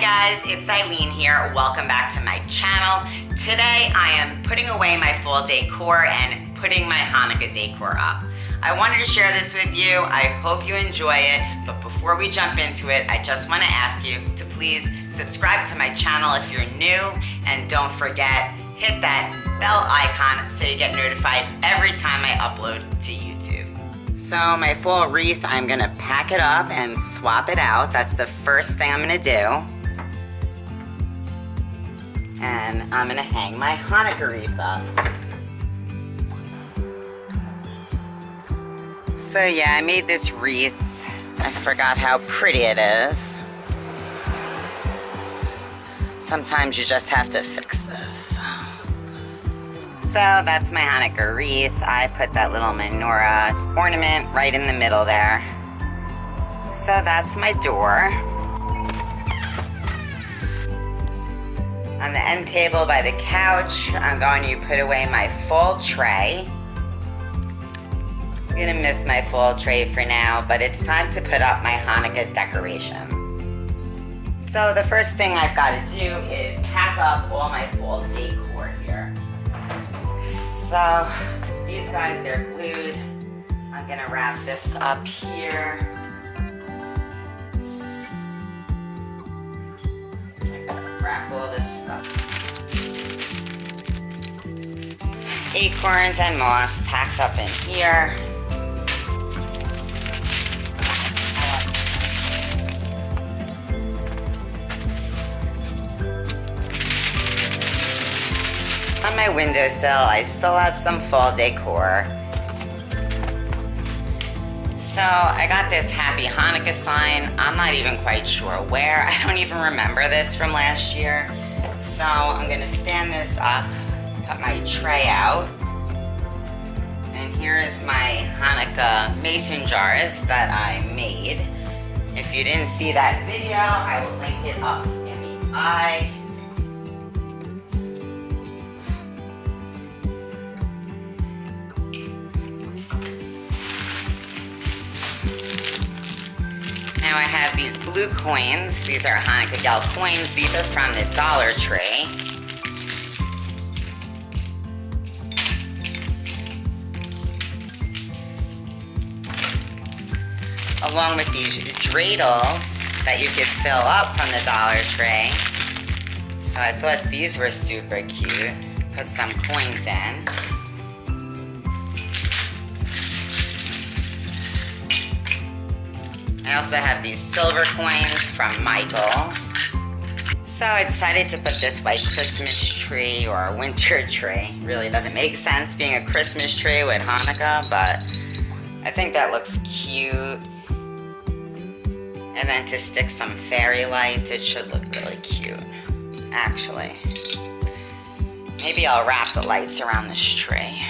guys, it's Ilene here. Welcome back to my channel. Today I am putting away my fall decor and putting my Hanukkah decor up. I wanted to share this with you. I hope you enjoy it, but before we jump into it, I just want to ask you to please subscribe to my channel if you're new, and don't forget, hit that bell icon so you get notified every time I upload to YouTube. So my fall wreath, I'm gonna pack it up and swap it out. That's the first thing I'm gonna do. And I'm gonna hang my Hanukkah wreath up. So yeah, I made this wreath. I forgot how pretty it is. Sometimes you just have to fix this. So that's my Hanukkah wreath. I put that little menorah ornament right in the middle there. So that's my door. On the end table by the couch, I'm going to put away my fall tray. I'm gonna miss my fall tray for now, but it's time to put up my Hanukkah decorations. So the first thing I've got to do is pack up all my fall decor here. So these guys, they're glued. I'm gonna wrap this up here. I'm gonna wrap all this stuff. Acorns and moss packed up in here. On my windowsill, I still have some fall decor. So I got this Happy Hanukkah sign. I'm not even quite sure where. I don't even remember this from last year. So I'm gonna stand this up, put my tray out. And here is my Hanukkah mason jars that I made. If you didn't see that video, I will link it up in the eye. Now I have these blue coins. These are Hanukkah Gal coins. These are from the Dollar Tree. Along with these dreidels that you could fill up from the Dollar Tree. So I thought these were super cute. Put some coins in. I also have these silver coins from Michael. So I decided to put this white Christmas tree or a winter tree. Really doesn't make sense being a Christmas tree with Hanukkah, but I think that looks cute. And then to stick some fairy lights, it should look really cute, actually. Maybe I'll wrap the lights around this tree.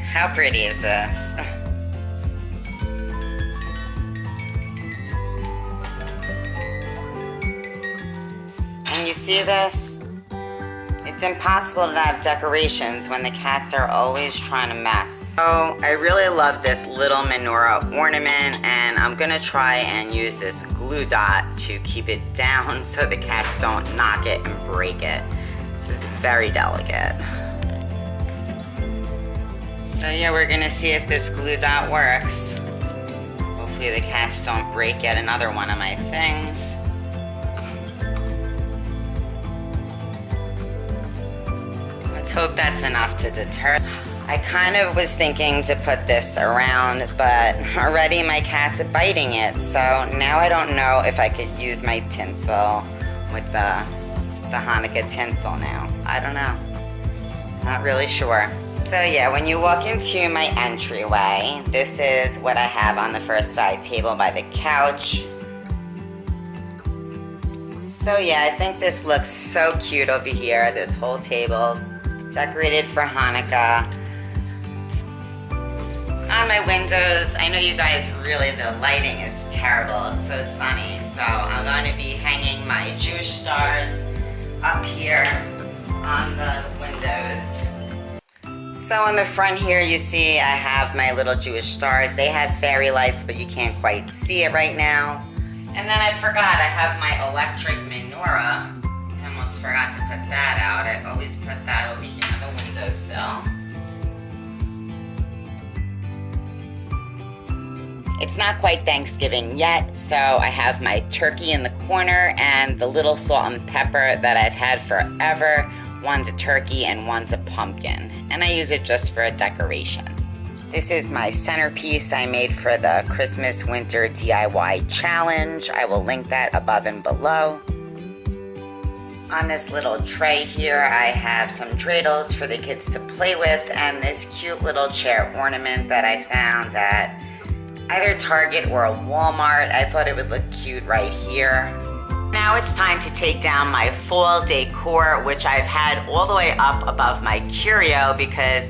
How pretty is this? And you see this? It's impossible to have decorations when the cats are always trying to mess. So I really love this little menorah ornament, and I'm gonna try and use this glue dot to keep it down so the cats don't knock it and break it. This is very delicate. So yeah, we're gonna see if this glue dot works. Hopefully the cats don't break yet another one of my things. Let's hope that's enough to deter. I kind of was thinking to put this around, but already my cat's biting it. So now I don't know if I could use my tinsel with the Hanukkah tinsel now. I don't know. Not really sure. So yeah, when you walk into my entryway, this is what I have on the first side table by the couch. So yeah, I think this looks so cute over here. This whole table's decorated for Hanukkah. On my windows, I know you guys really, the lighting is terrible. It's so sunny. So I'm going to be hanging my Jewish stars up here on the windows. So on the front here, you see I have my little Jewish stars. They have fairy lights, but you can't quite see it right now. And then I forgot, I have my electric menorah. I almost forgot to put that out. I always put that over here on the windowsill. It's not quite Thanksgiving yet, so I have my turkey in the corner and the little salt and pepper that I've had forever. One's a turkey and one's a pumpkin, and I use it just for a decoration. This is my centerpiece I made for the Christmas Winter DIY Challenge. I will link that above and below. On this little tray here, I have some dreidels for the kids to play with and this cute little chair ornament that I found at either Target or a Walmart. I thought it would look cute right here. Now it's time to take down my fall decor, which I've had all the way up above my curio because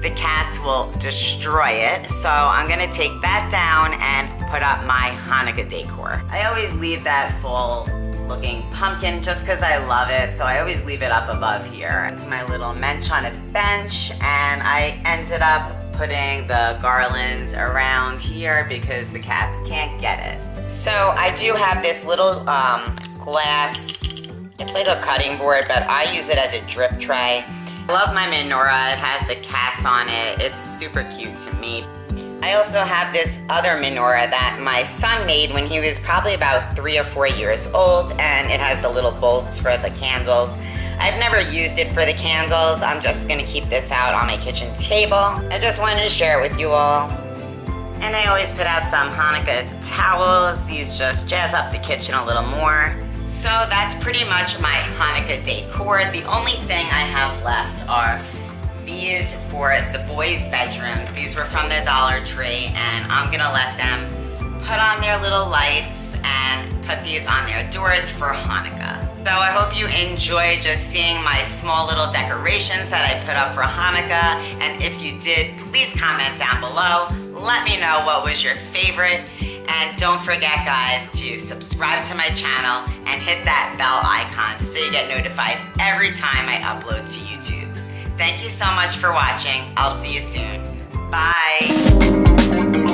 the cats will destroy it. So I'm gonna take that down and put up my Hanukkah decor. I always leave that fall looking pumpkin just because I love it. So I always leave it up above here. It's my little mensch on a bench, and I ended up putting the garlands around here because the cats can't get it. So I do have this little glass, it's like a cutting board, but I use it as a drip tray. I love my menorah, it has the cats on it, it's super cute to me. I also have this other menorah that my son made when he was probably about 3 or 4 years old, and it has the little bolts for the candles. I've never used it for the candles. I'm just gonna keep this out on my kitchen table. I just wanted to share it with you all. And I always put out some Hanukkah towels. These just jazz up the kitchen a little more. So that's pretty much my Hanukkah decor. The only thing I have left are these for the boys' bedrooms. These were from the Dollar Tree, and I'm gonna let them put on their little lights and put these on their doors for Hanukkah. So I hope you enjoy just seeing my small little decorations that I put up for Hanukkah. And if you did, please comment down below. Let me know what was your favorite. And don't forget, guys, to subscribe to my channel and hit that bell icon so you get notified every time I upload to YouTube. Thank you so much for watching. I'll see you soon. Bye.